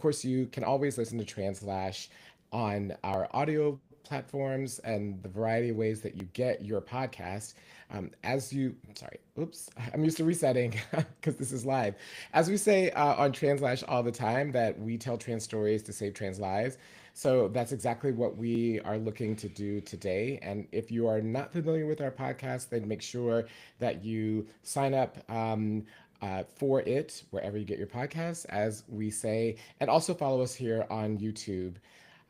course, you can always listen to Translash on our audio platforms and the variety of ways that you get your podcast. Sorry, oops, I'm used to resetting because this is live. As we say on Translash all the time, that we tell trans stories to save trans lives. So that's exactly what we are looking to do today. And if you are not familiar with our podcast, then make sure that you sign up. For it, wherever you get your podcasts, as we say, and also follow us here on YouTube.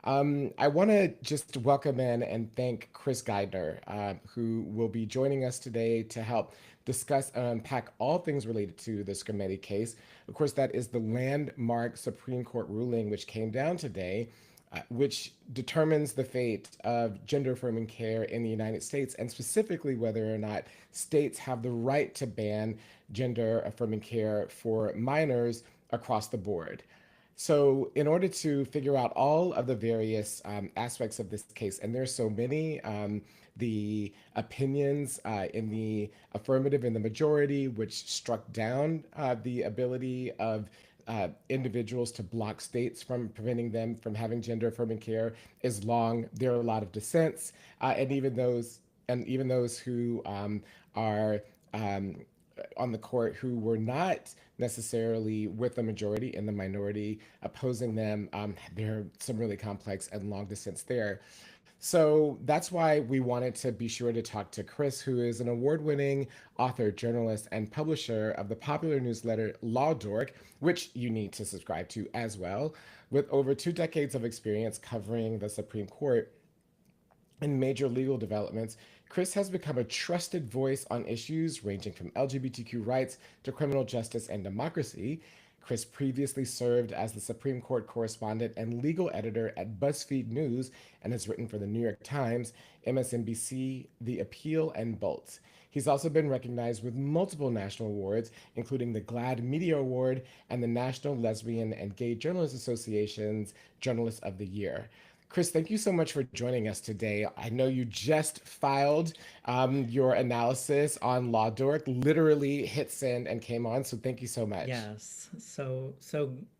I want to just welcome in and thank Chris Geidner, who will be joining us today to help discuss and unpack all things related to the Skrmetti case. Of course, that is the landmark Supreme Court ruling which came down today, which determines the fate of gender affirming care in the United States, and specifically whether or not states have the right to ban gender affirming care for minors across the board. So, in order to figure out all of the various aspects of this case, and there's so many, the opinions in the affirmative and the majority, which struck down the ability of individuals to block states from preventing them from having gender affirming care, is long. There are a lot of dissents, and even those who are on the court who were not necessarily with the majority and the minority opposing them. There are some really complex and long dissents there. So that's why we wanted to be sure to talk to Chris, who is an award-winning author, journalist, and publisher of the popular newsletter Law Dork, which you need to subscribe to as well, with over 2 decades of experience covering the Supreme Court and major legal developments. Chris has become a trusted voice on issues ranging from LGBTQ rights to criminal justice and democracy. Chris previously served as the Supreme Court correspondent and legal editor at BuzzFeed News and has written for the New York Times, MSNBC, The Appeal, and Bolt. He's also been recognized with multiple national awards, including the GLAAD Media Award and the National Lesbian and Gay Journalists Association's Journalist of the Year. Chris, thank you so much for joining us today. I know you just filed your analysis on Law Dork, literally hit send and came on, so thank you so much. Yes, so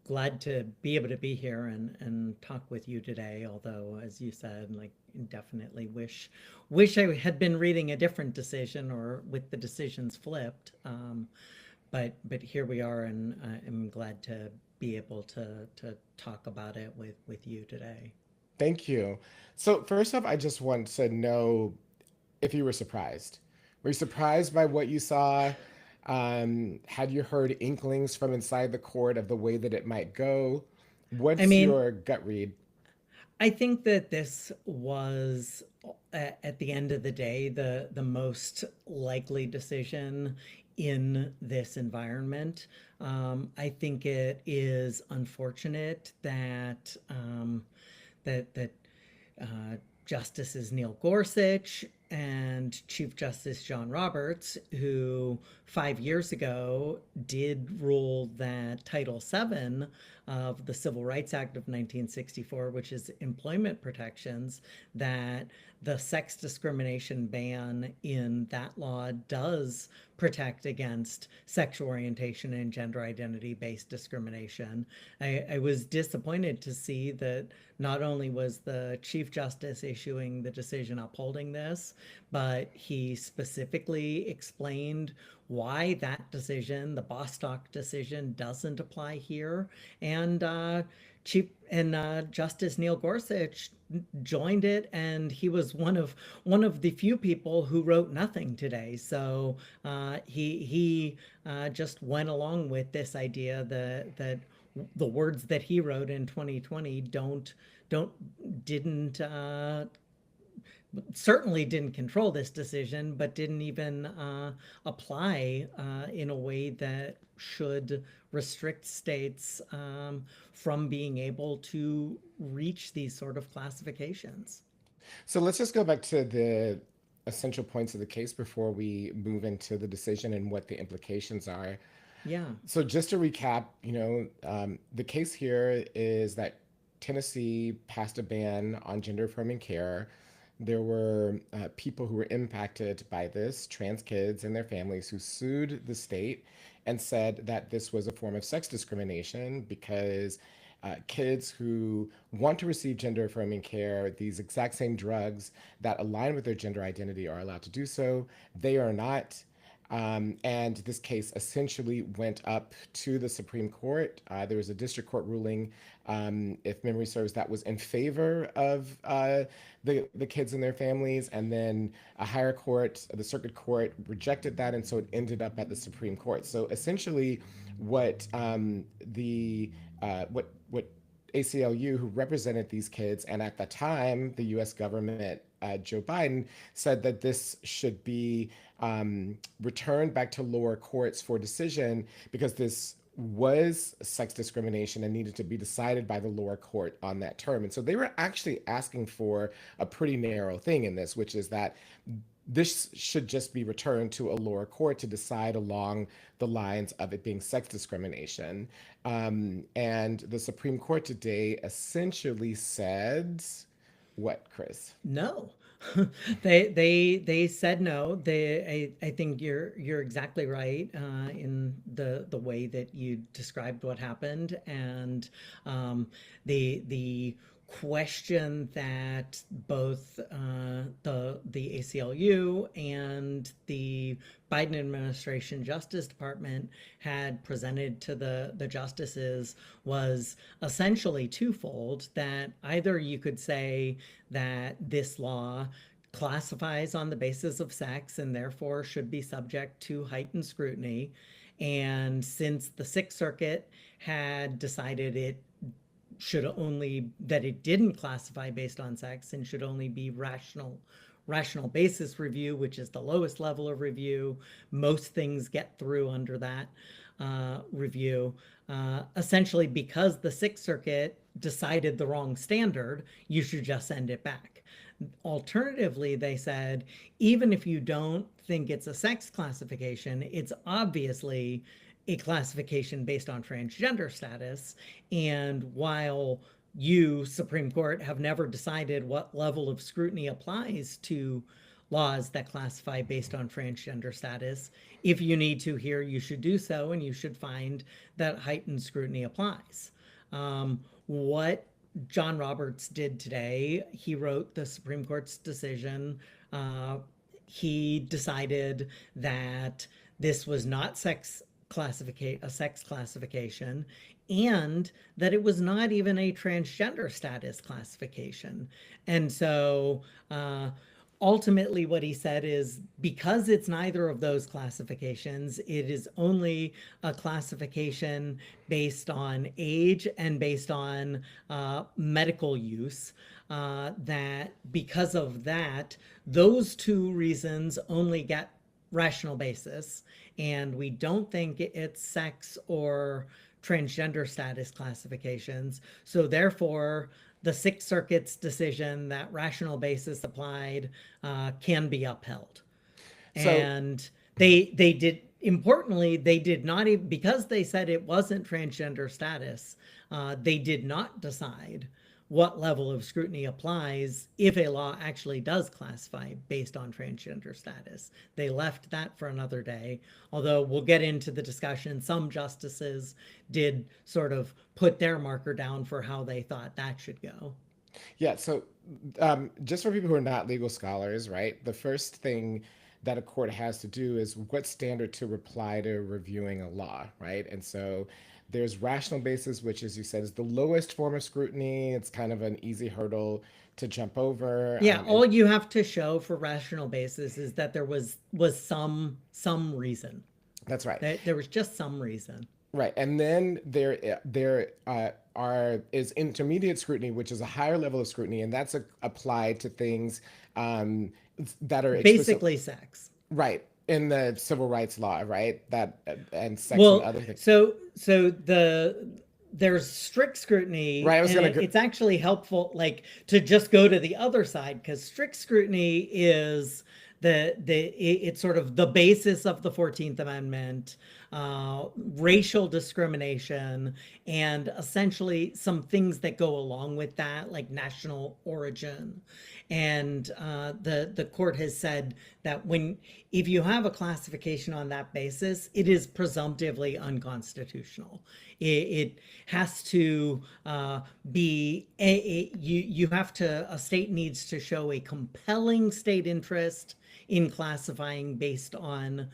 glad to be able to be here and talk with you today. Although, as you said, like definitely wish I had been reading a different decision or with the decisions flipped. But here we are, and I'm glad to be able to talk about it with you today. Thank you. So first off, I just want to know if you were surprised. Were you surprised by what you saw? Had you heard inklings from inside the court of the way that it might go? I What's mean, your gut read? I think that this was at the end of the day the most likely decision in this environment. I think it is unfortunate that that uh, Justices Neil Gorsuch and Chief Justice John Roberts, who 5 years ago did rule that Title VII of the Civil Rights Act of 1964, which is employment protections, that the sex discrimination ban in that law does protect against sexual orientation and gender identity based discrimination. I was disappointed to see that not only was the Chief Justice issuing the decision upholding this, but he specifically explained why that decision, the Bostock decision, doesn't apply here. And Chief and Justice Neil Gorsuch joined it, and he was one of the few people who wrote nothing today. So he just went along with this idea that the words that he wrote in 2020 don't didn't certainly didn't control this decision, but didn't even apply in a way that should restrict states from being able to reach these sort of classifications. So let's just go back to the essential points of the case before we move into the decision and what the implications are. Yeah. So just to recap, the case here is that Tennessee passed a ban on gender affirming care. There were people who were impacted by this, trans kids and their families, who sued the state and said that this was a form of sex discrimination because kids who want to receive gender affirming care, these exact same drugs that align with their gender identity are allowed to do so. They are not. And this case essentially went up to the Supreme Court. There was a district court ruling, if memory serves, that was in favor of the kids and their families. And then a higher court, the circuit court, rejected that. And so it ended up at the Supreme Court. So essentially, what what ACLU, who represented these kids, and at the time, the US government, Joe Biden, said that this should be returned back to lower courts for decision because this was sex discrimination and needed to be decided by the lower court on that term. And so they were actually asking for a pretty narrow thing in this, which is that this should just be returned to a lower court to decide along the lines of it being sex discrimination. And the Supreme Court today essentially said, what, Chris? No. They said no. I think you're exactly right in the way that you described what happened, and the question that both the ACLU and the Biden administration Justice Department had presented to the justices was essentially twofold. That either you could say that this law classifies on the basis of sex and therefore should be subject to heightened scrutiny, and since the Sixth Circuit had decided that it didn't classify based on sex and should only be rational basis review, which is the lowest level of review. Most things get through under that review. Essentially, because the Sixth Circuit decided the wrong standard, you should just send it back. Alternatively, they said, even if you don't think it's a sex classification, it's obviously a classification based on transgender status. And while you, Supreme Court, have never decided what level of scrutiny applies to laws that classify based on transgender status, if you need to here, you should do so, and you should find that heightened scrutiny applies. What John Roberts did today, he wrote the Supreme Court's decision. He decided that this was not a sex classification, and that it was not even a transgender status classification. And so ultimately what he said is, because it's neither of those classifications, it is only a classification based on age and based on medical use, that because of that, those two reasons only get rational basis, and we don't think it's sex or transgender status classifications. So therefore, the Sixth Circuit's decision that rational basis applied can be upheld. And they did, importantly, they did not even, because they said it wasn't transgender status, they did not decide what level of scrutiny applies if a law actually does classify based on transgender status. They left that for another day, although we'll get into the discussion. Some justices did sort of put their marker down for how they thought that should go. Yeah, so just for people who are not legal scholars, right, the first thing that a court has to do is what standard to apply to reviewing a law, right? And so there's rational basis, which, as you said, is the lowest form of scrutiny. It's kind of an easy hurdle to jump over. Yeah, all you have to show for rational basis is that there was some reason. That's right. There was just some reason. Right, and then there is intermediate scrutiny, which is a higher level of scrutiny, and that's applied to things that are basically sex. Right. In the civil rights law, right? That and sex and other things. So there's strict scrutiny, right? It's actually helpful, like, to just go to the other side, because strict scrutiny is it's sort of the basis of the 14th Amendment. racial discrimination, and essentially some things that go along with that, like national origin. And the court has said that if you have a classification on that basis, it is presumptively unconstitutional. It has to be a state needs to show a compelling state interest in classifying based on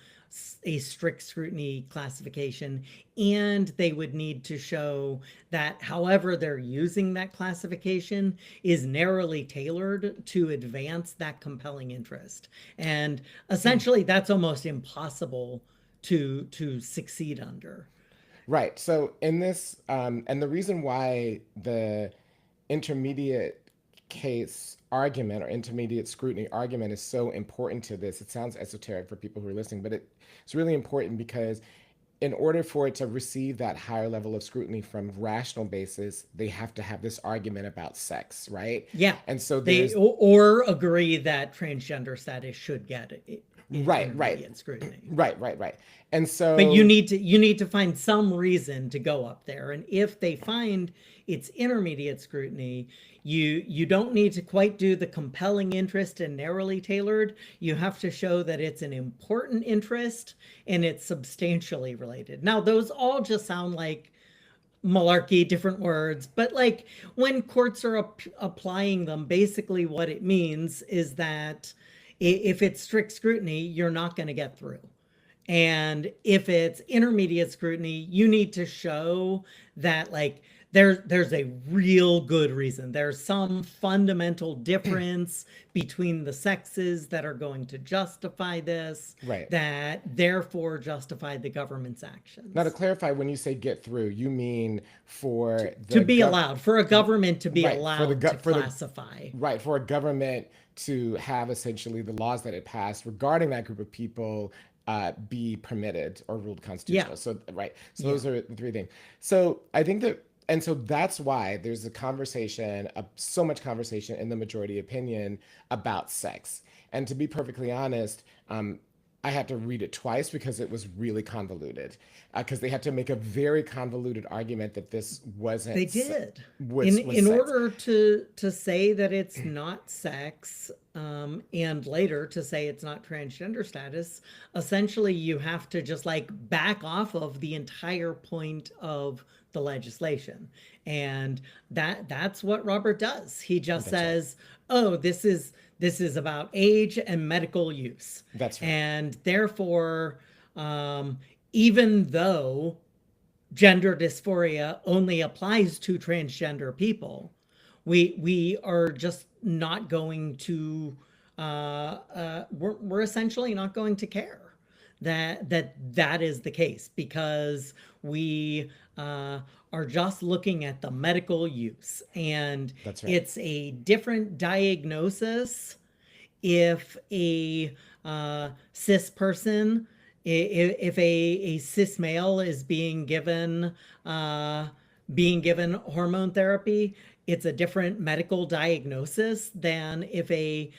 a strict scrutiny classification, and they would need to show that however they're using that classification is narrowly tailored to advance that compelling interest. And essentially that's almost impossible to succeed under. Right. So in this, and the reason why the intermediate case argument or intermediate scrutiny argument is so important to this, it sounds esoteric for people who are listening, but it's really important because in order for it to receive that higher level of scrutiny from rational basis, they have to have this argument about sex, right? Yeah. And so they there's or agree that transgender status should get right, intermediate scrutiny. right. And so But you need to find some reason to go up there. And if they find it's intermediate scrutiny, you don't need to quite do the compelling interest and narrowly tailored. You have to show that it's an important interest and it's substantially related. Now, those all just sound like malarkey, different words, but like when courts are applying them, basically what it means is that if it's strict scrutiny, you're not going to get through. And if it's intermediate scrutiny, you need to show that like there's a real good reason. There's some fundamental difference between the sexes that are going to justify this, right. that therefore justify the government's actions. Now, to clarify, when you say get through, you mean for to be allowed, for a government to be right, allowed to classify. Right, for a government to have essentially the laws that it passed regarding that group of people be permitted or ruled constitutional. Yeah. So, right. So those are the three things. So I think that, and so that's why there's a conversation, so much conversation in the majority opinion about sex. And to be perfectly honest, I had to read it twice because it was really convoluted. Because they had to make a very convoluted argument that this wasn't. They did. Was in sex. Order to say that it's not sex, and later to say it's not transgender status, essentially you have to just like back off of the entire point of the legislation. And that's what Robert does. He just says, right. Oh, this is about age and medical use. That's right. And therefore, even though gender dysphoria only applies to transgender people, we are just not going to we're essentially not going to care that is the case, because we are just looking at the medical use. And that's right. It's a different diagnosis if a cis person, if a cis male is being given hormone therapy, it's a different medical diagnosis than if a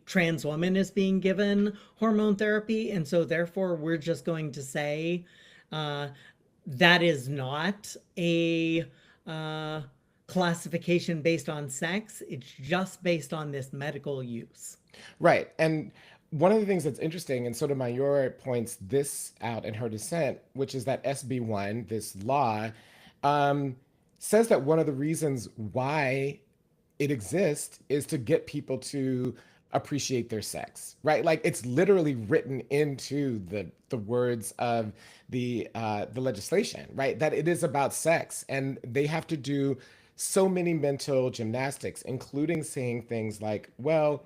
trans woman is being given hormone therapy. And so therefore we're just going to say that is not a classification based on sex. It's just based on this medical use. Right. And one of the things that's interesting, and Sotomayor points this out in her dissent, which is that SB1, this law, says that one of the reasons why it exists is to get people to appreciate their sex, right? Like it's literally written into the words of the legislation, right? That it is about sex, and they have to do so many mental gymnastics, including saying things like, well,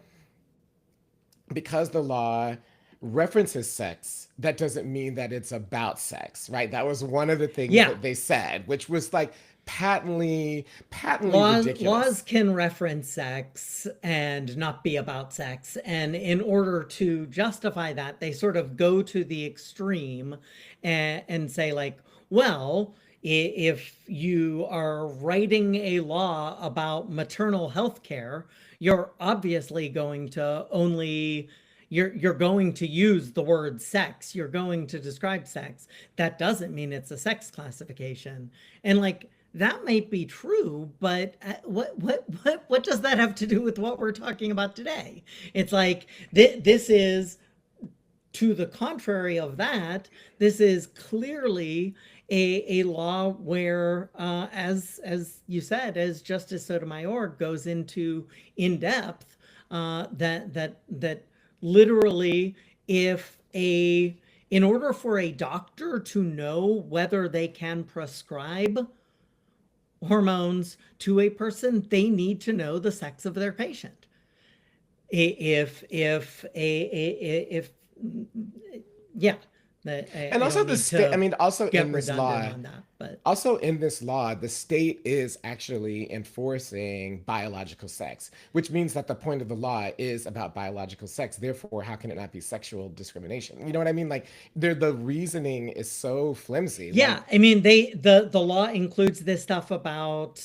because the law references sex, that doesn't mean that it's about sex, right? That was one of the things that they said, which was like patently ridiculous. Laws can reference sex and not be about sex. And in order to justify that, they sort of go to the extreme and say like, well, if you are writing a law about maternal health care, you're obviously going to only you're going to use the word sex, you're going to describe sex. That doesn't mean it's a sex classification. And like that might be true, but what does that have to do with what we're talking about today? It's like this is to the contrary of that. This is clearly a law where, as you said, as Justice Sotomayor goes into in depth, that literally, if a in order for a doctor to know whether they can prescribe hormones to a person, they need to know the sex of their patient. If yeah, And I also don't the need state, I to mean, also get in this redundant law, on that, but the state is actually enforcing biological sex, which means that the point of the law is about biological sex. Therefore, how can it not be sexual discrimination? You know what I mean? Like, the reasoning is so flimsy. yeah, Like, I mean, the law includes this stuff about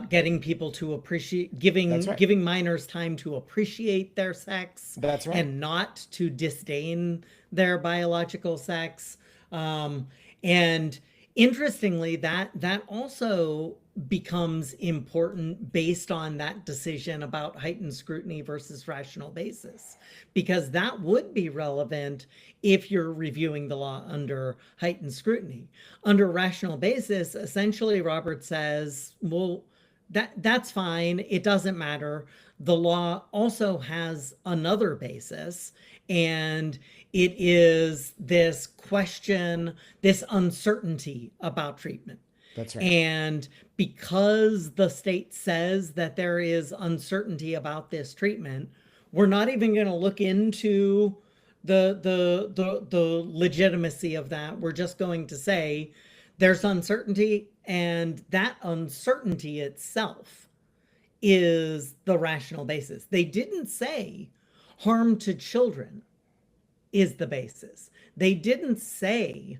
getting people to appreciate, that's right. giving minors time to appreciate their sex That's right. and not to disdain their biological sex. And interestingly, that also becomes important based on that decision about heightened scrutiny versus rational basis, because that would be relevant if you're reviewing the law under heightened scrutiny. Under rational basis, essentially, Robert says, well, that's fine. It doesn't matter. The law also has another basis, and it is this question, this uncertainty about treatment. That's right. And because the state says that there is uncertainty about this treatment, we're not even going to look into the legitimacy of that. We're just going to say there's uncertainty, and that uncertainty itself is the rational basis. They didn't say harm to children is the basis. They didn't say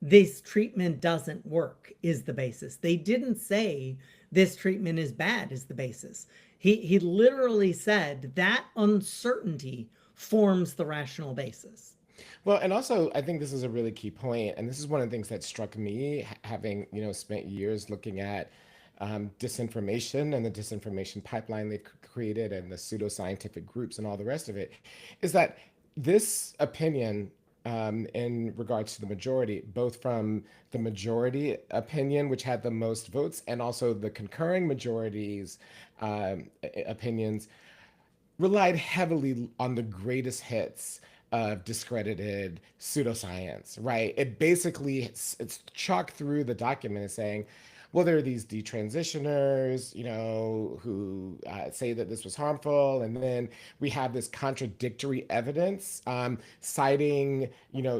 this treatment doesn't work is the basis. They didn't say this treatment is bad is the basis. He literally said that uncertainty forms the rational basis. Well, and also, I think this is a really key point, and this is one of the things that struck me, having spent years looking at disinformation and the disinformation pipeline they've created, and the pseudoscientific groups and all the rest of it, is that this opinion, in regards to the majority, both from the majority opinion, which had the most votes, and also the concurring majority's opinions, relied heavily on the greatest hits of discredited pseudoscience, right? It basically, it's chalked through the document as saying, well, there are these detransitioners, who say that this was harmful, and then we have this contradictory evidence, citing,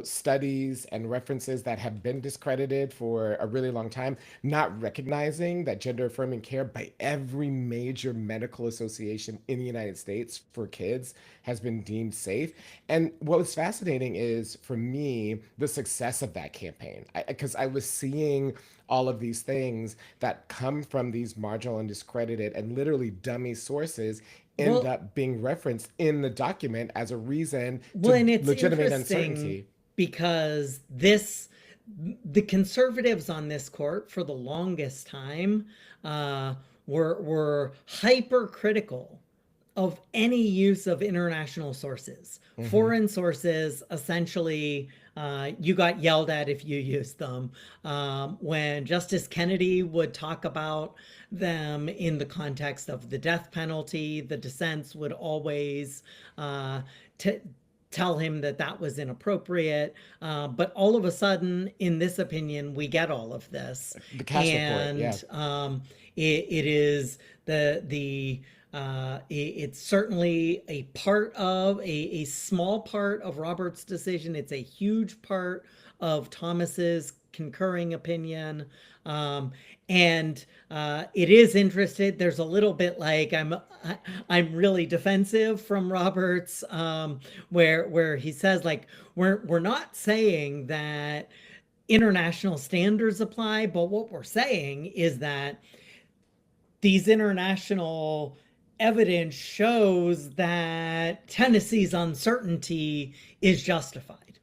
studies and references that have been discredited for a really long time, not recognizing that gender affirming care by every major medical association in the United States for kids has been deemed safe. And what was fascinating is, for me, the success of that campaign, because I was seeing all of these things that come from these marginal and discredited and literally dummy sources end Well, up being referenced in the document as a reason well, to and it's legitimate interesting uncertainty. because the conservatives on this court for the longest time uh, were hypercritical of any use of international sources. Hmm. Foreign sources, essentially, you got yelled at if you used them. When Justice Kennedy would talk about them in the context of the death penalty, the dissents would always t- tell him that that was inappropriate. But all of a sudden, in this opinion, we get all of this, The Cash report, yeah. and it is it's certainly a part of a small part of Robert's decision. It's a huge part of Thomas's concurring opinion. Um, and it is interested. There's a little bit like I'm really defensive from Roberts, where he says like we're not saying that international standards apply, but what we're saying is that these international evidence shows that Tennessee's uncertainty is justified,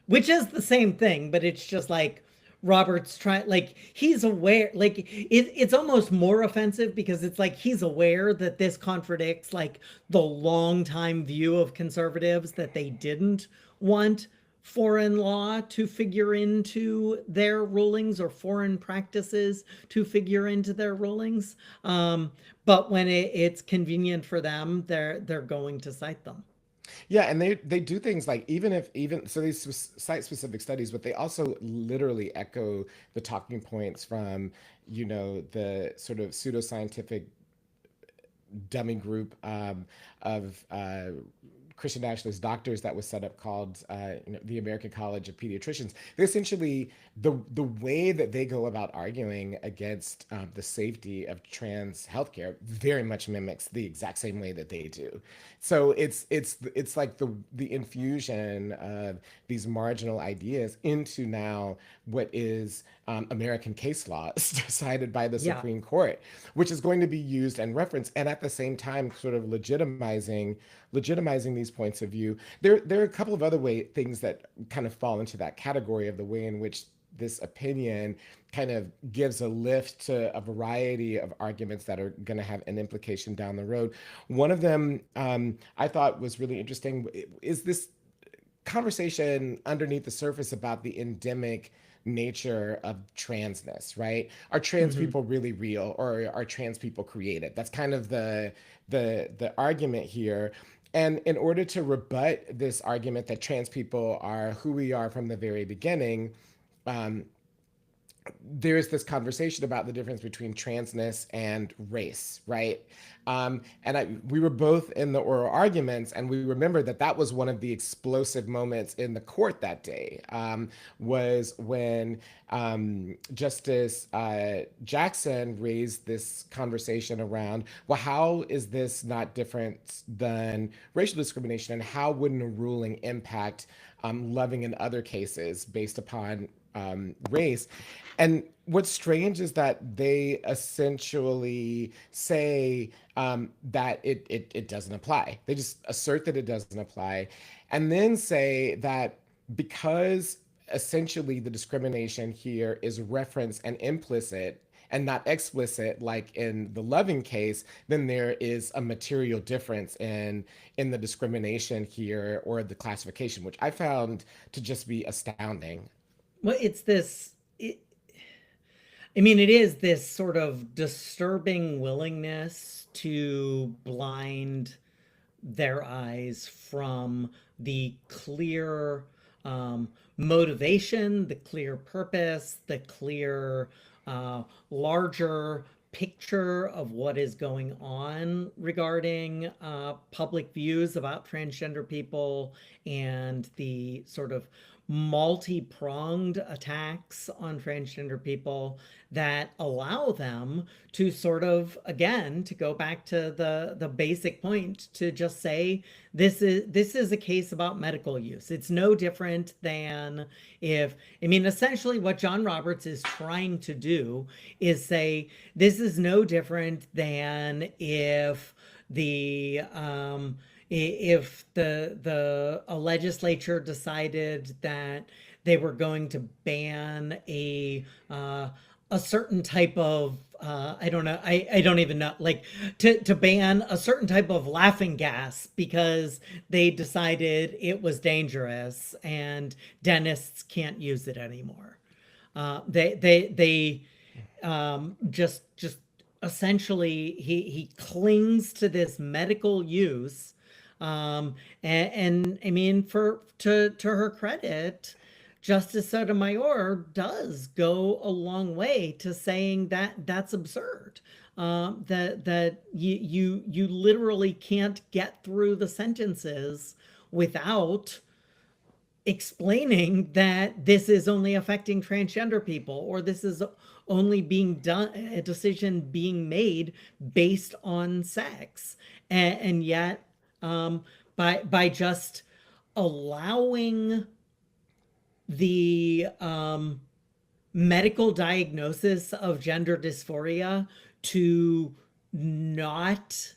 which is the same thing, but it's just like Robert's trying, like, he's aware, like, it's almost more offensive because it's like he's aware that this contradicts, like, the longtime view of conservatives that they didn't want foreign law to figure into their rulings or foreign practices to figure into their rulings. But when it's convenient for them, they're going to cite them. Yeah, and they do things like even so they cite specific studies, but they also literally echo the talking points from, the sort of pseudoscientific dummy group of Christian nationalist doctors that was set up called the American College of Pediatricians. They essentially the way that they go about arguing against the safety of trans healthcare very much mimics the exact same way that they do. So it's like the infusion of these marginal ideas into now what is American case law decided by the Yeah. Supreme Court, which is going to be used and referenced, and at the same time, sort of legitimizing these points of view. There are a couple of other things that kind of fall into that category of the way in which this opinion kind of gives a lift to a variety of arguments that are going to have an implication down the road. One of them I thought was really interesting is this conversation underneath the surface about the endemic nature of transness, right? Are trans Mm-hmm. people really real, or are trans people created? That's kind of the argument here. And in order to rebut this argument that trans people are who we are from the very beginning, um, there's this conversation about the difference between transness and race, right? We were both in the oral arguments, and we remember that that was one of the explosive moments in the court that day. Was when Justice Jackson raised this conversation around, well, how is this not different than racial discrimination, and how wouldn't a ruling impact loving in other cases based upon race? And what's strange is that they essentially say that it doesn't apply. They just assert that it doesn't apply, and then say that because essentially the discrimination here is reference and implicit and not explicit like in the loving case, then there is a material difference in the discrimination here or the classification, which I found to just be astounding. Well, it's this. I mean, it is this sort of disturbing willingness to blind their eyes from the clear motivation, the clear purpose, the clear larger picture of what is going on regarding public views about transgender people and the sort of multi-pronged attacks on transgender people that allow them to sort of, again, to go back to the basic point, to just say this is a case about medical use. It's no different than if, I mean, essentially what John Roberts is trying to do is say this is no different than if the if the a legislature decided that they were going to ban a certain type of I don't know, I don't even know, like, to ban a certain type of laughing gas because they decided it was dangerous and dentists can't use it anymore. They just essentially he clings to this medical use, and I mean, for to her credit, Justice Sotomayor does go a long way to saying that that's absurd. That you literally can't get through the sentences without explaining that this is only affecting transgender people, or this is only being done, a decision being made based on sex. And yet, by just allowing the medical diagnosis of gender dysphoria to not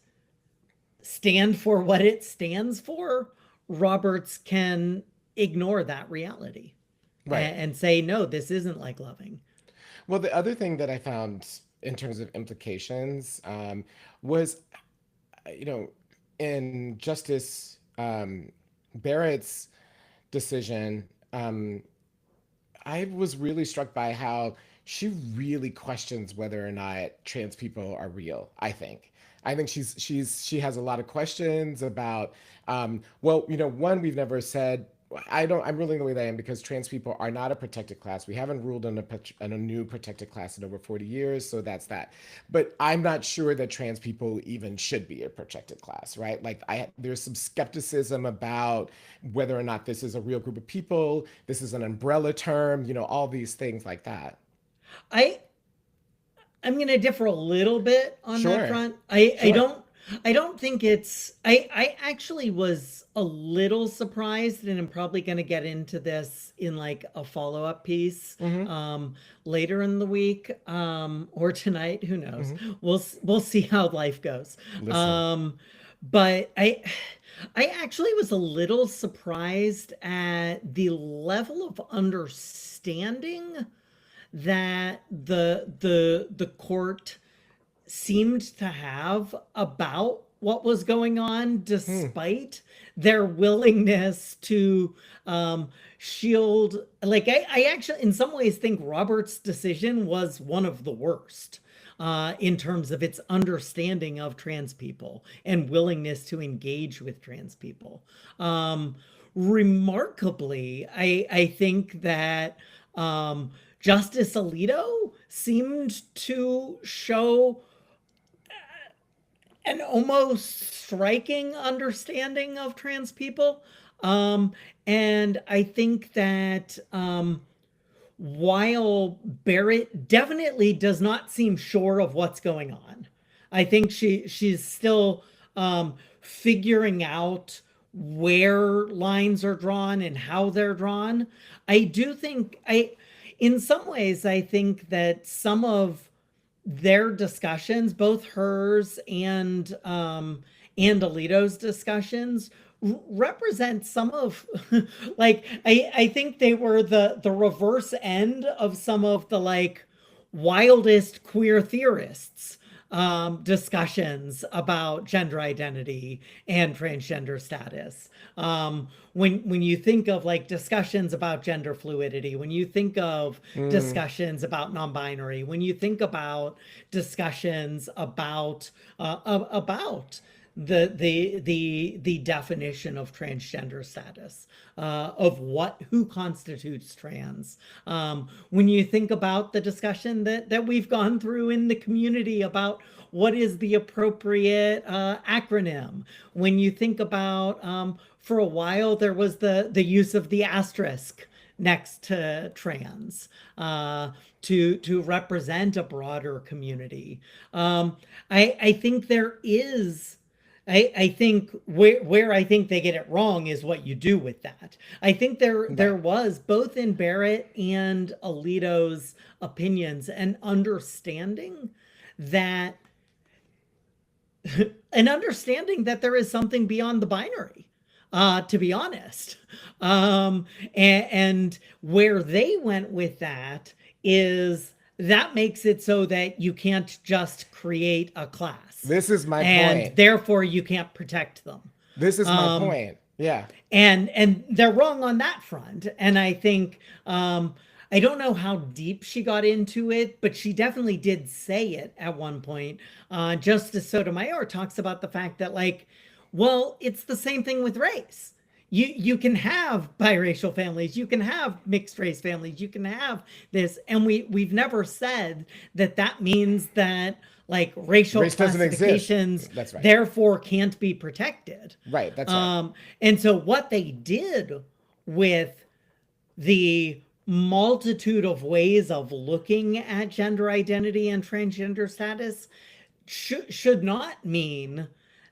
stand for what it stands for, Roberts can ignore that reality Right. and say, no, this isn't like loving. Well, the other thing that I found in terms of implications was, you know, in Justice Barrett's decision, I was really struck by how she really questions whether or not trans people are real. I think she has a lot of questions about well, one, we've never said, I'm ruling the way that I am because trans people are not a protected class. We haven't ruled on a new protected class in over 40 years, so that's that. But I'm not sure that trans people even should be a protected class, right? Like there's some skepticism about whether or not this is a real group of people, this is an umbrella term, all these things like that. I I'm going to differ a little bit on that Sure. front. Sure. I don't think it's I actually was a little surprised, and I'm probably going to get into this in like a follow-up piece Mm-hmm. later in the week or tonight, who knows. Mm-hmm. We'll see how life goes. Listen. Um but I actually was a little surprised at the level of understanding that the court seemed to have about what was going on, Hmm. despite their willingness to shield. Like, I actually, in some ways, think Robert's decision was one of the worst in terms of its understanding of trans people and willingness to engage with trans people. Remarkably, I think that Justice Alito seemed to show an almost striking understanding of trans people. Um, and I think that while Barrett definitely does not seem sure of what's going on, I think she's still figuring out where lines are drawn and how they're drawn. I do think in some ways, I think that some of their discussions, both hers and Alito's discussions, represent some of like I think they were the reverse end of some of the like wildest queer theorists discussions about gender identity and transgender status. When you think of like discussions about gender fluidity, when you think of Mm. discussions about non-binary, when you think about discussions about the definition of transgender status, of what who constitutes trans. When you think about the discussion that we've gone through in the community about what is the appropriate acronym, when you think about for a while there was the use of the asterisk next to trans to represent a broader community. I think there is I think where I think they get it wrong is what you do with that. I think there Right. was both in Barrett and Alito's opinions an understanding that there is something beyond the binary. To be honest, and where they went with that is that makes it so that you can't just create a class, This is my and point. therefore you can't protect them. This is my Um, point. Yeah. and they're wrong on that front. And I think I don't know how deep she got into it, but she definitely did say it at one point. Justice Sotomayor talks about the fact that like, well, it's the same thing with race. You can have biracial families, you can have mixed race families, you can have this, and we've never said that that means that like racial Race doesn't exist. classifications That's right. therefore can't be protected. Right. That's right. And so what they did with the multitude of ways of looking at gender identity and transgender status should not mean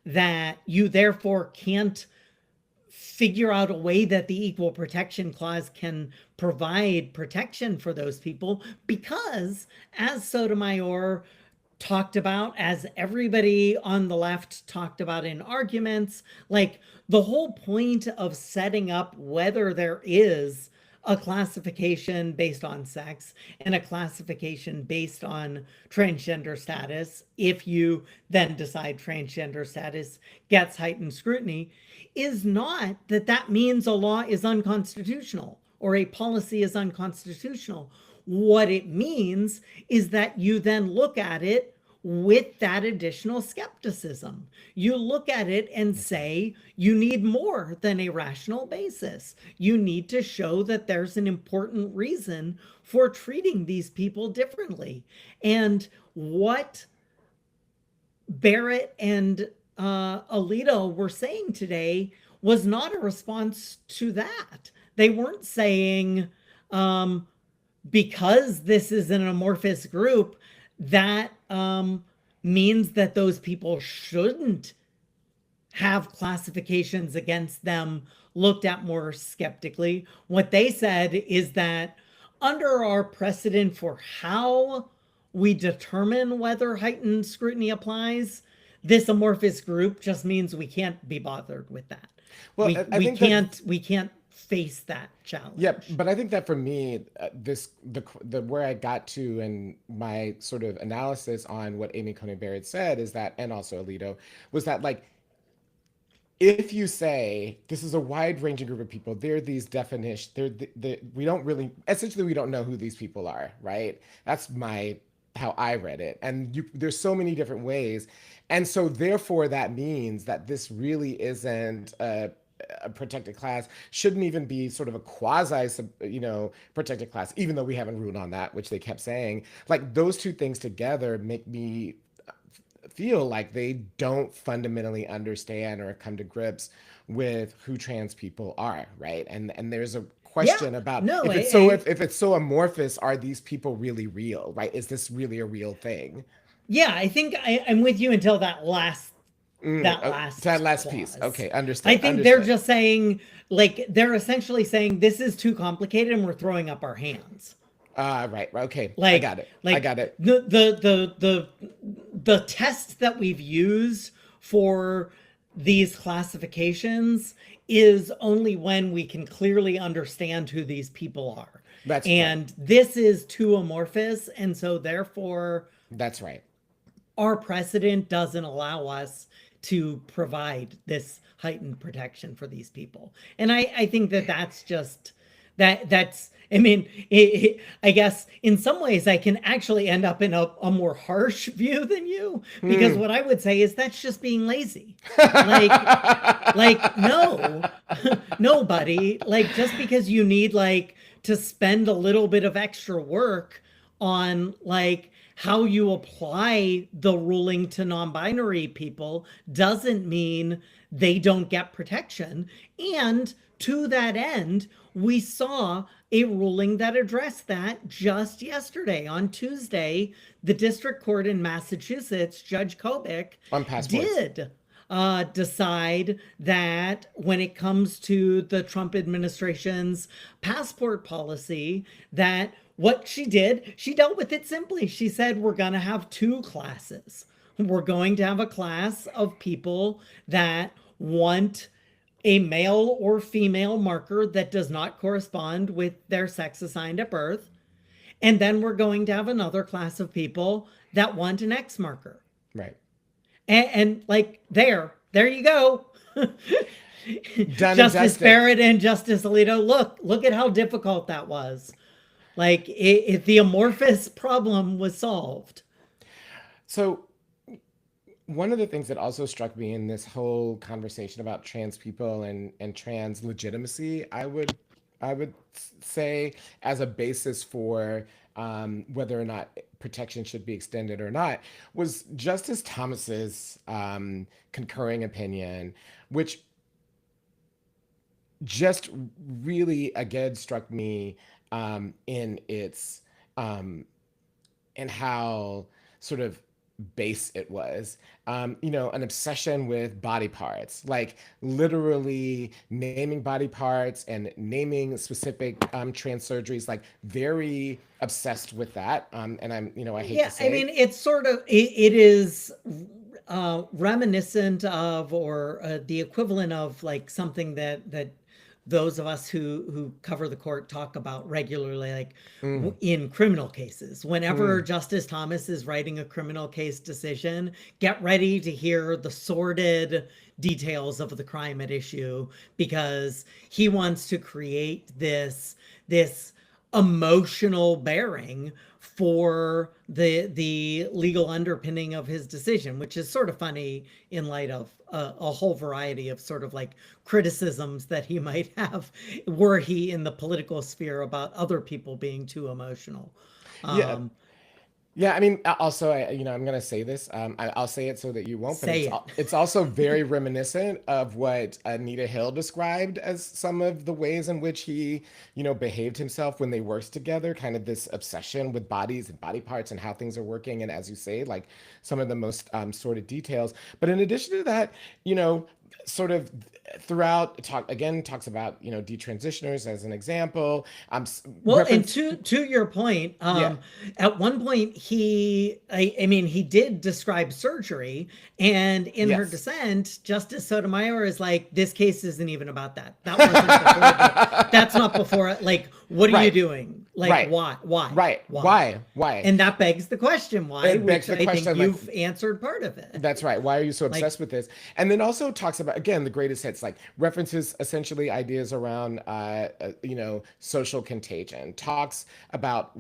that you therefore can't figure out a way that the equal protection clause can provide protection for those people, because as Sotomayor talked about, as everybody on the left talked about in arguments, like the whole point of setting up whether there is a classification based on sex and a classification based on transgender status, if you then decide transgender status gets heightened scrutiny, is not that that means a law is unconstitutional or a policy is unconstitutional. What it means is that you then look at it with that additional skepticism. You look at it and say, you need more than a rational basis. You need to show that there's an important reason for treating these people differently. And what Barrett and Alito were saying today was not a response to that. They weren't saying, because this is an amorphous group, that means that those people shouldn't have classifications against them looked at more skeptically. What they said is that under our precedent for how we determine whether heightened scrutiny applies, this amorphous group just means we can't be bothered with that. Well, We can't face that challenge. Yeah, but I think that for me, the where I got to in my sort of analysis on what Amy Coney Barrett said is that, and also Alito, was that like, if you say this is a wide-ranging group of people, there are these definitions, we don't really, essentially, we don't know who these people are, right? That's how I read it. And there's so many different ways. And so therefore that means that this really isn't a protected class, shouldn't even be sort of a quasi, protected class, even though we haven't ruled on that, which they kept saying. Like, those two things together make me feel like they don't fundamentally understand or come to grips with who trans people are, right? And there's a question about if it's so amorphous, are these people really real, right? Is this really a real thing? Yeah, I think I'm with you until that last clause. Piece. Okay, understood. I think they're just saying, like, they're essentially saying this is too complicated and we're throwing up our hands. Right. Okay. Like, I got it. Like, I got it. The test that we've used for these classifications is only when we can clearly understand who these people are. That's and right. This is too amorphous, and so therefore that's right. Our precedent doesn't allow us to provide this heightened protection for these people. And I think that's just that's I mean, I guess in some ways I can actually end up in a more harsh view than you, because what I would say is that's just being lazy. Like no, nobody, like, just because you need like to spend a little bit of extra work on like how you apply the ruling to non-binary people doesn't mean they don't get protection. And to that end, we saw a ruling that addressed that just yesterday. On Tuesday, the district court in Massachusetts, Judge Kobik, did decide that when it comes to the Trump administration's passport policy, that what she did, she dealt with it simply. She said, we're going to have two classes. We're going to have a class of people that want a male or female marker that does not correspond with their sex assigned at birth. And then we're going to have another class of people that want an X marker. Right. And like, there you go. Justice Barrett and Justice Alito, look at how difficult that was. Like, the amorphous problem was solved. So one of the things that also struck me in this whole conversation about trans people and trans legitimacy, I would say, as a basis for whether or not protection should be extended or not, was Justice Thomas's concurring opinion, which just really again struck me in its in how sort of base it was. An obsession with body parts, like literally naming body parts and naming specific trans surgeries, like very obsessed with that. And I hate to Yeah, I say, mean, it's sort of it is reminiscent of, or the equivalent of, like something that those of us who cover the court talk about regularly, like mm, in criminal cases. Whenever mm, Justice Thomas is writing a criminal case decision, get ready to hear the sordid details of the crime at issue, because he wants to create this emotional bearing for the legal underpinning of his decision, which is sort of funny in light of a whole variety of sort of like criticisms that he might have were he in the political sphere about other people being too emotional. yeah. Um, Yeah, I mean, also, I'm gonna say this. I'll say it so that you won't, but say it. it's also very reminiscent of what Anita Hill described as some of the ways in which he, behaved himself when they worked together. Kind of this obsession with bodies and body parts and how things are working, and as you say, like some of the most sordid details. But in addition to that, sort of throughout talks about detransitioners as an example. Well, and Reference, to your point, yeah, at one point I mean, he did describe surgery, and in her yes. dissent, Justice Sotomayor is like, "This case isn't even about that. That wasn't before the. That's not before. Like, what are you Right. doing? Like, Right. Right. why?" Why? And that begs the question, why? It begs Which the I think question, like, you've answered part of it. that's right. Why are you so Like, obsessed with this? And then also talks about, again, the greatest hits, like references essentially ideas around, social contagion. Talks about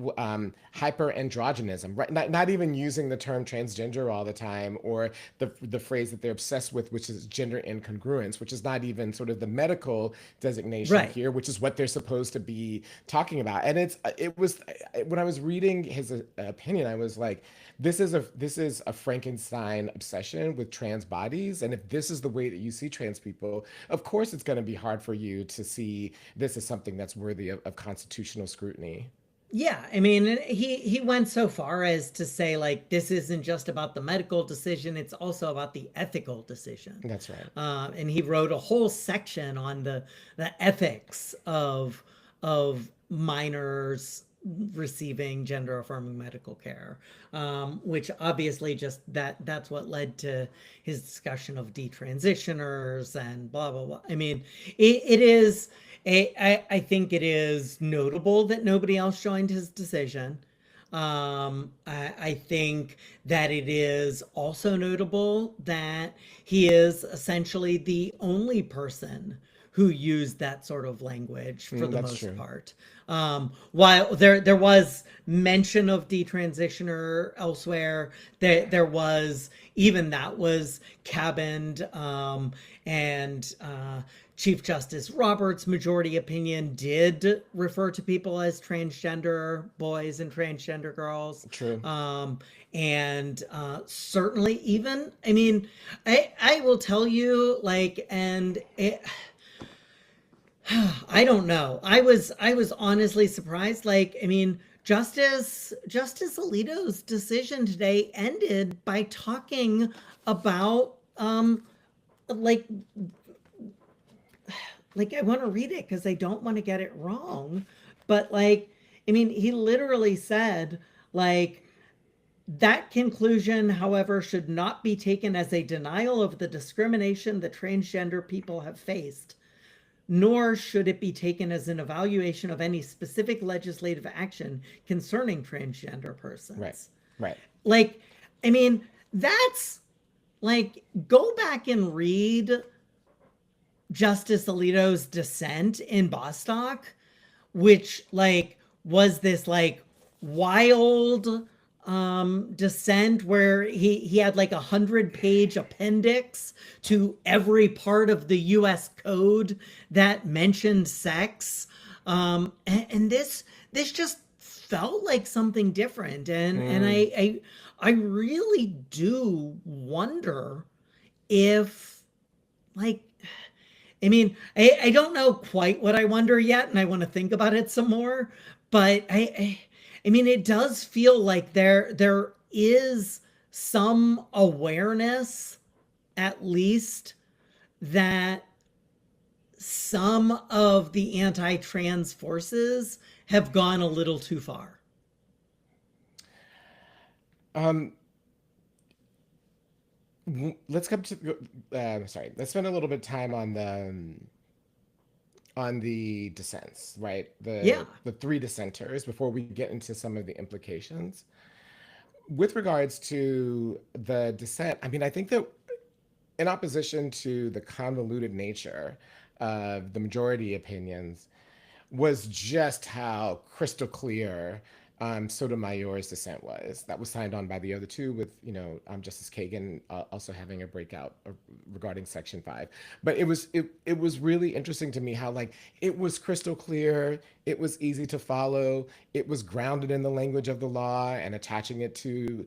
hyperandrogenism, right? Not even using the term transgender all the time, or the phrase that they're obsessed with, which is gender incongruence, which is not even sort of the medical designation right. here, which is what they're supposed to be talking about. And it was when I was reading his opinion, I was like, this is a Frankenstein obsession with trans bodies, and if this is the way that you see trans people, of course it's going to be hard for you to see this as something that's worthy of constitutional scrutiny. Yeah, I mean, he went so far as to say, like, this isn't just about the medical decision; it's also about the ethical decision. That's right. And he wrote a whole section on the ethics of minors receiving gender affirming medical care, which obviously just that's what led to his discussion of detransitioners and blah blah blah. I mean, it is. I think it is notable that nobody else joined his decision. I think that it is also notable that he is essentially the only person who used that sort of language for the That's most true. part. While there was mention of detransitioner elsewhere, there was, even that was cabined, and Chief Justice Roberts' majority opinion did refer to people as transgender boys and transgender girls. True. And certainly, even, I mean, I will tell you, like, and it, I don't know. I was honestly surprised. Like, I mean, Justice Alito's decision today ended by talking about like I want to read it because I don't want to get it wrong, but like, I mean, he literally said, like, that conclusion, however, should not be taken as a denial of the discrimination that transgender people have faced, nor should it be taken as an evaluation of any specific legislative action concerning transgender Right. persons. Right. Like, I mean, that's like, go back and read Justice Alito's dissent in Bostock, which like was this like wild dissent where he had like 100-page appendix to every part of the US code that mentioned sex. And this just felt like something different. And Mm. I really do wonder if, like, I mean, I don't know quite what I wonder yet, and I want to think about it some more. But I mean, it does feel like there is some awareness, at least, that some of the anti-trans forces have gone a little too far. Um, let's come to sorry. Let's spend a little bit of time on the dissents, right? Yeah, The three dissenters before we get into some of the implications. With regards to the dissent, I mean, I think that in opposition to the convoluted nature of the majority opinions, was just how crystal clear Sotomayor's dissent was. That was signed on by the other two, with Justice Kagan also having a breakout regarding Section 5. But it was really interesting to me how like it was crystal clear, it was easy to follow, it was grounded in the language of the law and attaching it to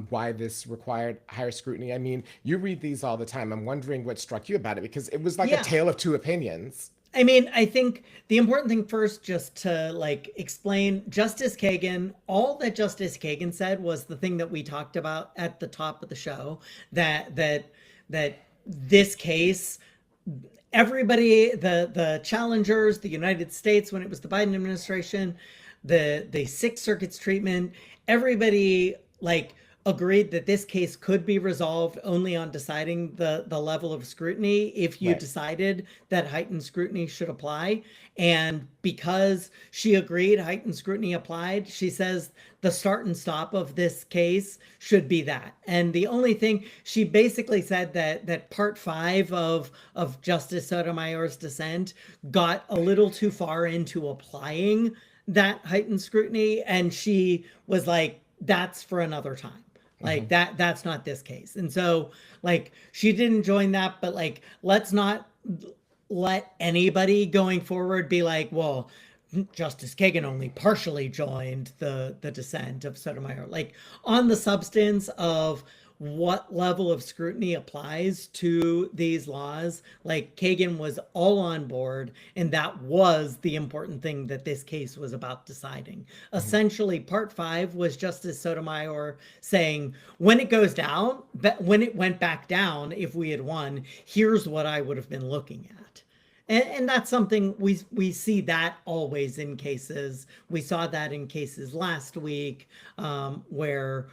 why this required higher scrutiny. I mean, you read these all the time. I'm wondering what struck you about it because it was like a yeah. tale of two opinions. I mean, I think the important thing first, just to like explain Justice Kagan, all that Justice Kagan said was the thing that we talked about at the top of the show, that this case, everybody, the challengers, the United States when it was the Biden administration, the Sixth Circuit's treatment, everybody like agreed that this case could be resolved only on deciding the level of scrutiny if you Right. decided that heightened scrutiny should apply. And because she agreed heightened scrutiny applied, she says the start and stop of this case should be that. And the only thing she basically said that part 5 of Justice Sotomayor's dissent got a little too far into applying that heightened scrutiny, and she was like, that's for another time. Like Mm-hmm. that's not this case. And so like she didn't join that, but like let's not let anybody going forward be like, well, Justice Kagan only partially joined the dissent of Sotomayor. Like on the substance of what level of scrutiny applies to these laws, like Kagan was all on board, and that was the important thing that this case was about deciding. Mm-hmm. Essentially, part 5 was Justice Sotomayor saying, when it goes down, when it went back down, if we had won, here's what I would have been looking at. And that's something we see that always in cases. We saw that in cases last week, where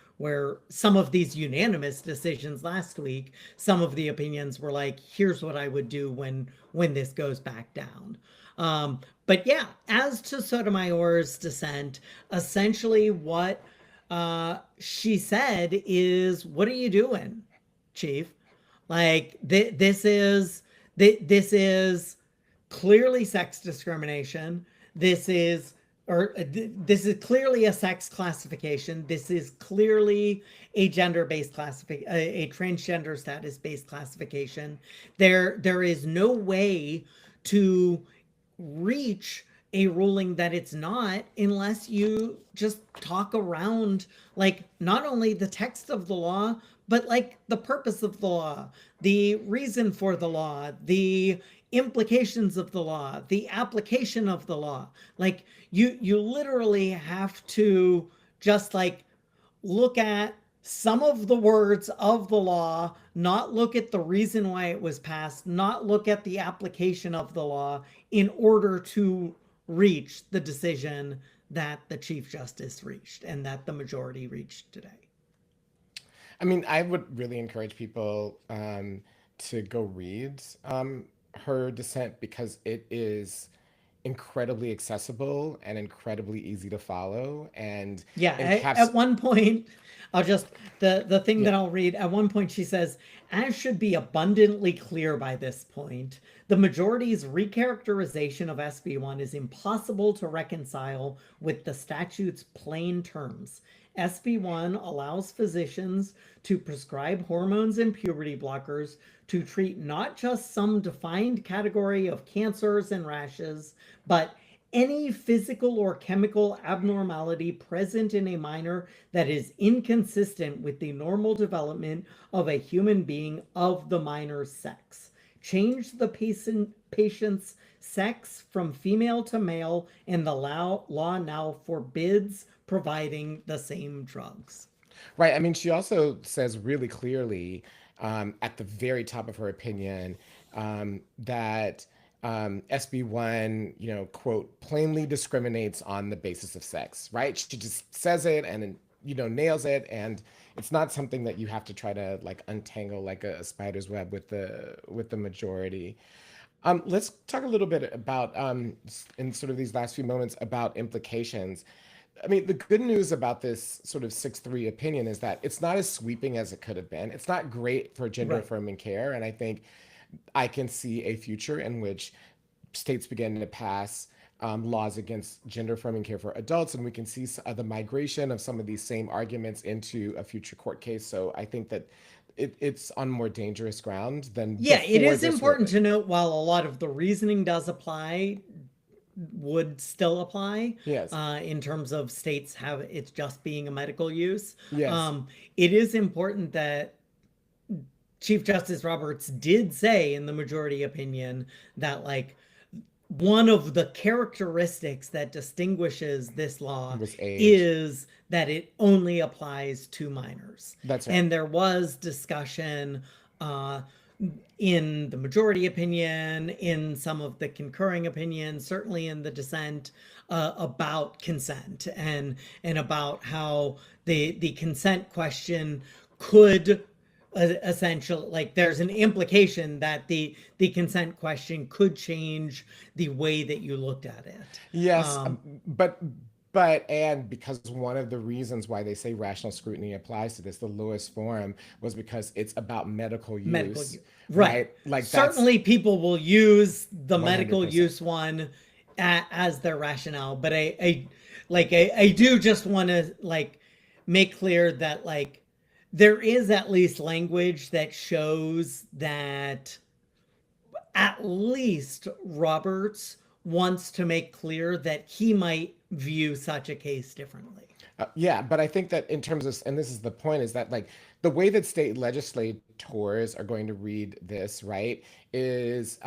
some of these unanimous decisions last week, some of the opinions were like, here's what I would do when this goes back down. But yeah, as to Sotomayor's dissent, essentially what she said is, what are you doing, Chief? Like this is clearly sex discrimination. This is this is clearly a sex classification. This is clearly a gender-based classification, a transgender status-based classification. There is no way to reach a ruling that it's not unless you just talk around like not only the text of the law but like the purpose of the law, the reason for the law, the implications of the law, the application of the law. Like you literally have to just like look at some of the words of the law, not look at the reason why it was passed, not look at the application of the law in order to reach the decision that the Chief Justice reached and that the majority reached today. I mean, I would really encourage people to go read her dissent because it is incredibly accessible and incredibly easy to follow and Yeah, encaps. at one point, I'll just the thing Yeah. that I'll read. At one point, she says, "As should be abundantly clear by this point, the majority's recharacterization of SB1 is impossible to reconcile with the statute's plain terms. SB1 allows physicians to prescribe hormones and puberty blockers to treat not just some defined category of cancers and rashes, but any physical or chemical abnormality present in a minor that is inconsistent with the normal development of a human being of the minor's sex. Change the patient's sex from female to male, and the law now forbids providing the same drugs." Right. I mean, she also says really clearly at the very top of her opinion that SB1, quote, plainly discriminates on the basis of sex, right? She just says it and, nails it. And it's not something that you have to try to like untangle like a spider's web with the majority. Let's talk a little bit about, in sort of these last few moments, about implications. I mean, the good news about this sort of 6-3 opinion is that it's not as sweeping as it could have been. It's not great for gender Right. affirming care. And I think I can see a future in which states begin to pass laws against gender affirming care for adults. And we can see the migration of some of these same arguments into a future court case. So I think that it's on more dangerous ground than Yeah, it before is this important to ruling. note while a lot of the reasoning does apply, would still apply Yes. in terms of states have it's just being a medical use. Yes. Um, it is important that Chief Justice Roberts did say in the majority opinion that like one of the characteristics that distinguishes this law Was age. is that it only applies to minors. That's right. And there was discussion uh, in the majority opinion, in some of the concurring opinions, certainly in the dissent, about consent and about how the consent question could essentially like there's an implication that the consent question could change the way that you looked at it. Yes, um and because one of the reasons why they say rational scrutiny applies to this, the lowest form, was because it's about medical Medical use, use, right? right? Like that's Certainly people will use the medical 100%. use one as their rationale, but I do just want to like make clear that like there is at least language that shows that at least Roberts wants to make clear that he might view such a case differently. Yeah, but I think that in terms of, and this is the point, is that like the way that state legislators are going to read this, right, is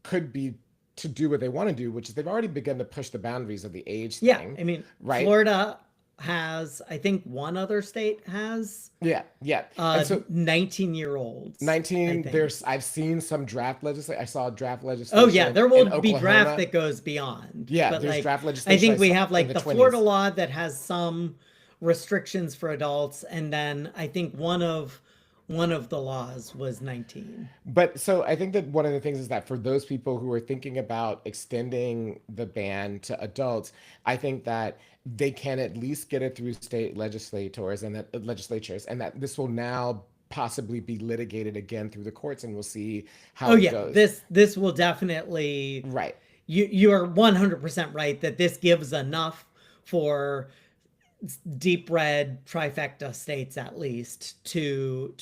could be to do what they want to do, which is they've already begun to push the boundaries of the age Yeah, thing, I mean, right? Florida has, I think one other state has Yeah, yeah. And so 19-year-olds, I 19, think. I've seen some draft legislation. I saw draft Oh yeah, legislation there will in be draft Oklahoma. that goes beyond. Yeah, But there's like draft I legislation I think we saw have in like the the Florida 20s. law that has some restrictions for adults, and then I think one of the laws was 19. But so I think that one of the things is that for those people who are thinking about extending the ban to adults, I think that they can at least get it through state legislators and that legislatures, and that this will now possibly be litigated again through the courts, and we'll see Oh how it yeah, goes. this will definitely, Right. you are 100% right that this gives enough for deep red trifecta states at least to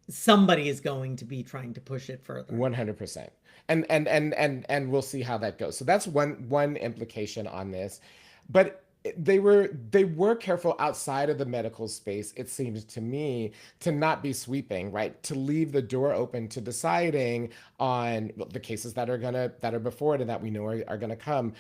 somebody is going to be trying to push it further. 100%. And we'll see how that goes. So that's one implication on this. But they were careful outside of the medical space, it seems to me, to not be sweeping, right? To leave the door open to deciding on the cases that are before it and that we know are gonna come,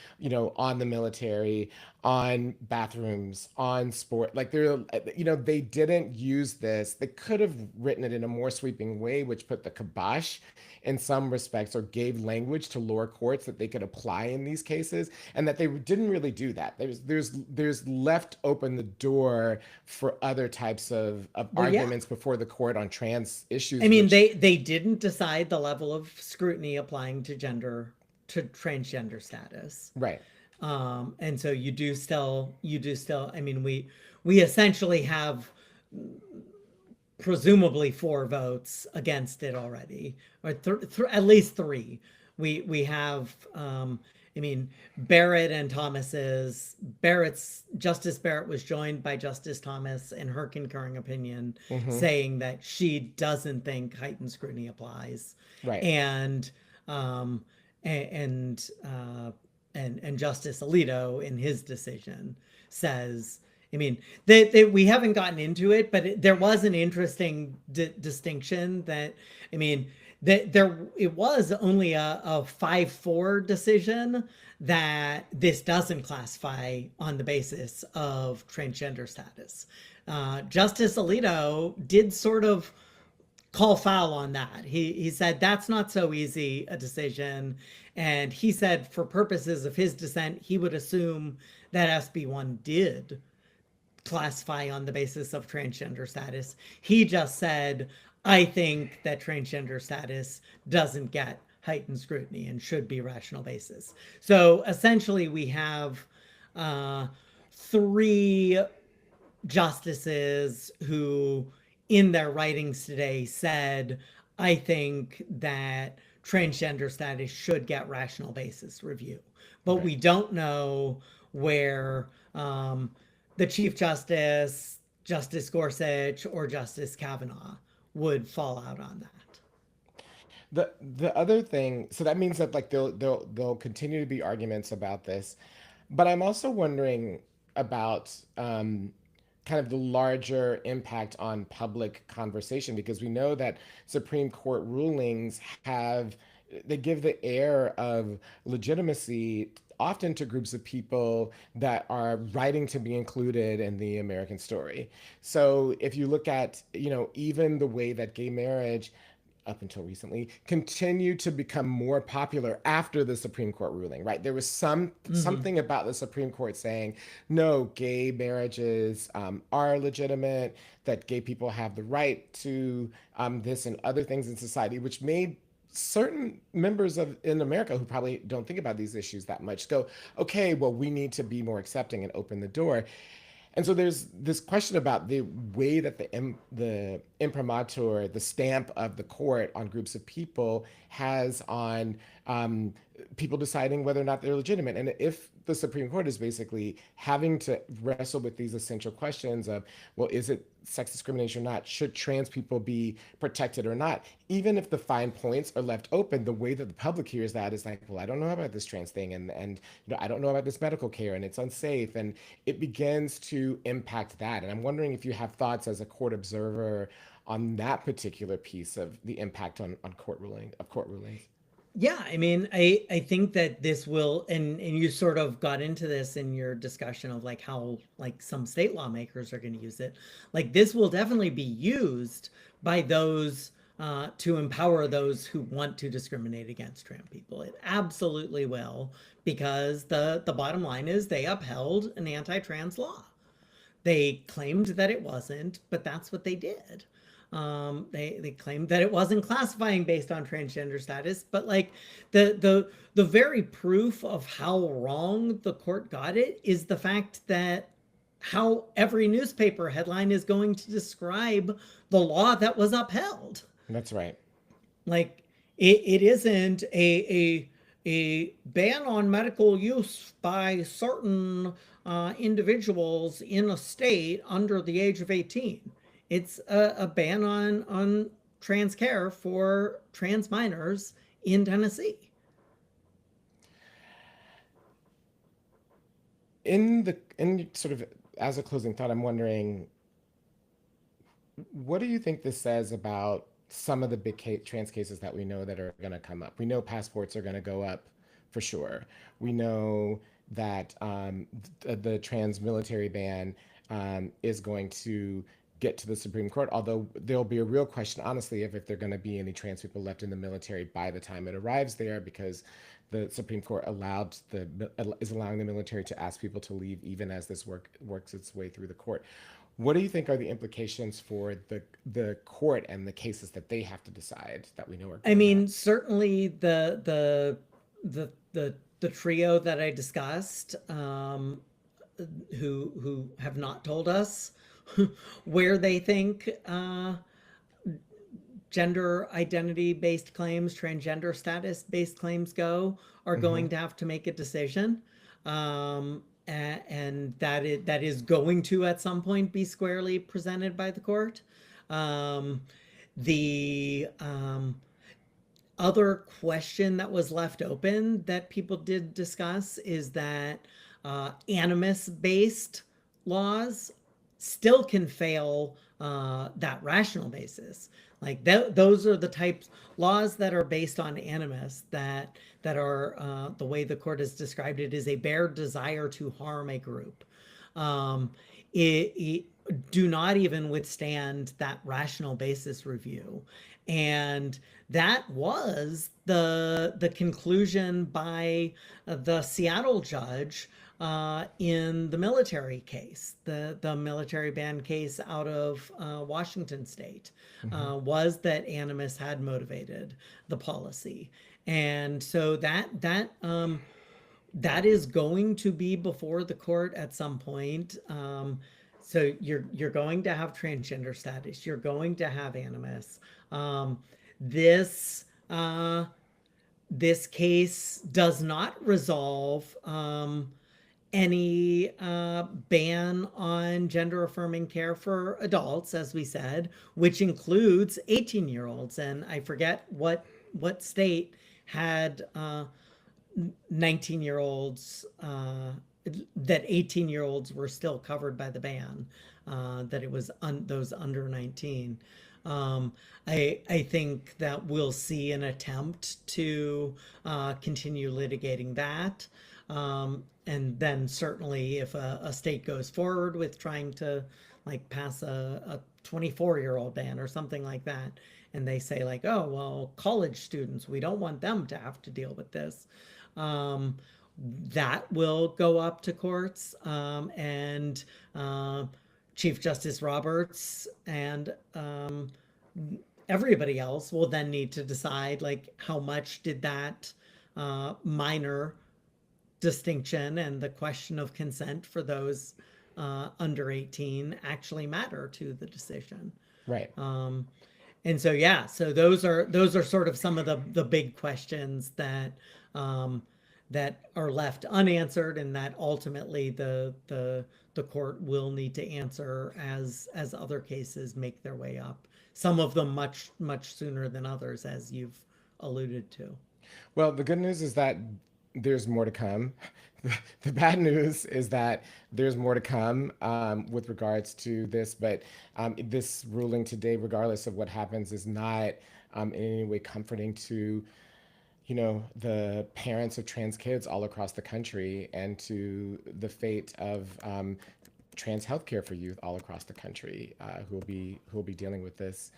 on the military, on bathrooms, on sport. Like they didn't use this. They could have written it in a more sweeping way, which put the kibosh in some respects, or gave language to lower courts that they could apply in these cases, and that they didn't really do that. There's left open the door for other types of Well, yeah. arguments before the court on trans I issues, mean, which they didn't decide the level of scrutiny applying to transgender status. right. And so you do still, I mean, we essentially have presumably 4 votes against it already, or at least 3. We have, I mean, Barrett and Thomas's. Justice Barrett was joined by Justice Thomas in her concurring opinion, Hmm. saying that she doesn't think heightened scrutiny applies, Right. and um, and and Justice Alito in his decision says, I mean, we haven't gotten into it, but there was an interesting distinction that, I mean, it was only a 5-4 decision that this doesn't classify on the basis of transgender status. Justice Alito did sort of call foul on that. He said that's not so easy a decision, and he said for purposes of his dissent, he would assume that SB1 did classify on the basis of transgender status. He just said, I think that transgender status doesn't get heightened scrutiny and should be rational basis. So essentially, we have three justices who, in their writings today, said, I think that transgender status should get rational basis review. But Right. we don't know where the Chief Justice, Justice Gorsuch, or Justice Kavanaugh would fall out on that. The other thing, so that means that like they'll continue to be arguments about this, but I'm also wondering about kind of the larger impact on public conversation because we know that Supreme Court rulings have they give the air of legitimacy often to groups of people that are writing to be included in the American story. So if you look at, even the way that gay marriage up until recently continued to become more popular after the Supreme Court ruling, right? There was Mm-hmm. something about the Supreme Court saying, no, gay marriages are legitimate, that gay people have the right to this and other things in society, which made certain members of in America who probably don't think about these issues that much go, okay, well, we need to be more accepting and open the door. And so there's this question about the way that the imprimatur, the stamp of the court on groups of people, has on people deciding whether or not they're legitimate. And if the Supreme Court is basically having to wrestle with these essential questions of, well, is it sex discrimination or not? Should trans people be protected or not? Even if the fine points are left open, the way that the public hears that is like, well, I don't know about this trans thing, and I don't know about this medical care, and it's unsafe, and it begins to impact that. And I'm wondering if you have thoughts as a court observer on that particular piece of the impact on court rulings. Yeah, I mean, I think that this will, and you sort of got into this in your discussion of like how like some state lawmakers are going to use it. Like this will definitely be used by those to empower those who want to discriminate against trans people. It absolutely will, because the bottom line is they upheld an anti-trans law. They claimed that it wasn't, but that's what they did. They claimed that it wasn't classifying based on transgender status, but like the very proof of how wrong the court got it is the fact that how every newspaper headline is going to describe the law that was upheld. That's right. Like it isn't a ban on medical use by certain individuals in a state under the age of 18. It's a ban on trans care for trans minors in Tennessee. In sort of as a closing thought, I'm wondering, what do you think this says about some of the trans cases that we know that are going to come up? We know passports are going to go up for sure. We know that the trans military ban is going to get to the Supreme Court, although there'll be a real question, honestly, if there are going to be any trans people left in the military by the time it arrives there, because the Supreme Court is allowing the military to ask people to leave even as this works its way through the court. What do you think are the implications for the court and the cases that they have to decide that we know are I coming up? mean, certainly the trio that I discussed, who have not told us where they think gender identity based claims, transgender status based claims go, are Mm-hmm. going to have to make a decision. And that is going to at some point be squarely presented by the court. Um, the other question that was left open that people did discuss is that animus based laws still can fail that rational basis. Like those are the types laws that are based on animus, that are the way the court has described it is a bare desire to harm a group. Um, it do not even withstand that rational basis review. And that was the conclusion by the Seattle judge in the military case, the military ban case out of Washington State, Hmm. was that animus had motivated the policy, and so that is going to be before the court at some point. So you're going to have transgender status. You're going to have animus. Um, this this case does not resolve any ban on gender affirming care for adults, as we said, which includes 18-year-olds. And I forget what state had 19-year-olds, that 18-year-olds were still covered by the ban, that it was those under 19. I think that we'll see an attempt to continue litigating that. And then certainly if a state goes forward with trying to like pass a 24-year-old ban or something like that, and they say like, oh, well, college students, we don't want them to have to deal with this. Um, that will go up to courts, and Chief Justice Roberts and everybody else will then need to decide like how much did that minor distinction and the question of consent for those under 18 actually matter to the decision. Right. And so yeah, so those are sort of some of the big questions that that are left unanswered, and that ultimately the court will need to answer as other cases make their way up. Some of them much sooner than others, as you've alluded to. Well, the good news is that there's more to come. The bad news is that there's more to come with regards to this, but this ruling today, regardless of what happens, is not in any way comforting to, the parents of trans kids all across the country and to the fate of trans healthcare for youth all across the country who will be dealing with this.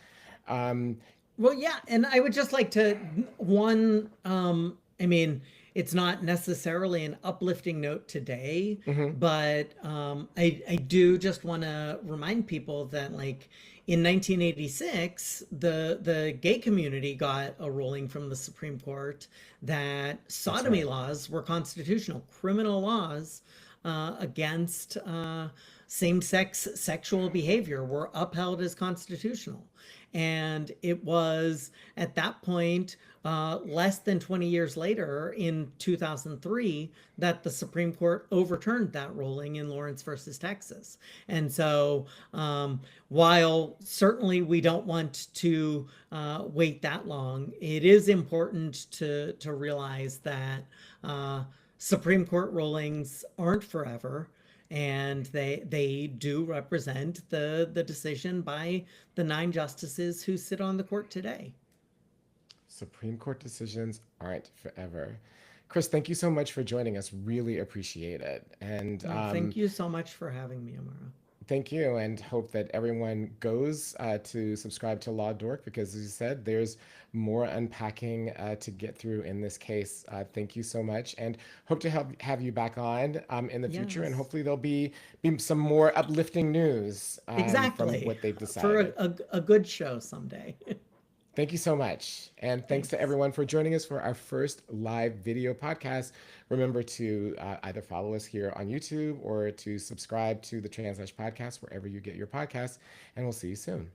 Um, Well, yeah, and I would just like to one. I mean, it's not necessarily an uplifting note today, mhm. but I do just want to remind people that like in 1986, the gay community got a ruling from the Supreme Court that That's sodomy right. laws were constitutional, criminal laws against same-sex sexual behavior were upheld as constitutional. And it was at that point, less than 20 years later, in 2003, that the Supreme Court overturned that ruling in Lawrence versus Texas. And so, while certainly we don't want to wait that long, it is important to realize that Supreme Court rulings aren't forever, and they do represent the decision by the 9 justices who sit on the court today. Supreme Court decisions aren't forever. Chris, thank you so much for joining us. Really appreciate it. And Well, thank you so much for having me, Amara. thank you, and hope that everyone goes to subscribe to Law Dork because, as you said, there's more unpacking to get through in this case. Thank you so much, and hope to have you back on in the future, and Yes, hopefully there'll be some more uplifting news from exactly. what they've For decided. a good show someday. Thank you so much. And thanks to Thanks. everyone for joining us for our first live video podcast. Remember to either follow us here on YouTube or to subscribe to the Transness podcast wherever you get your podcasts. And we'll see you soon.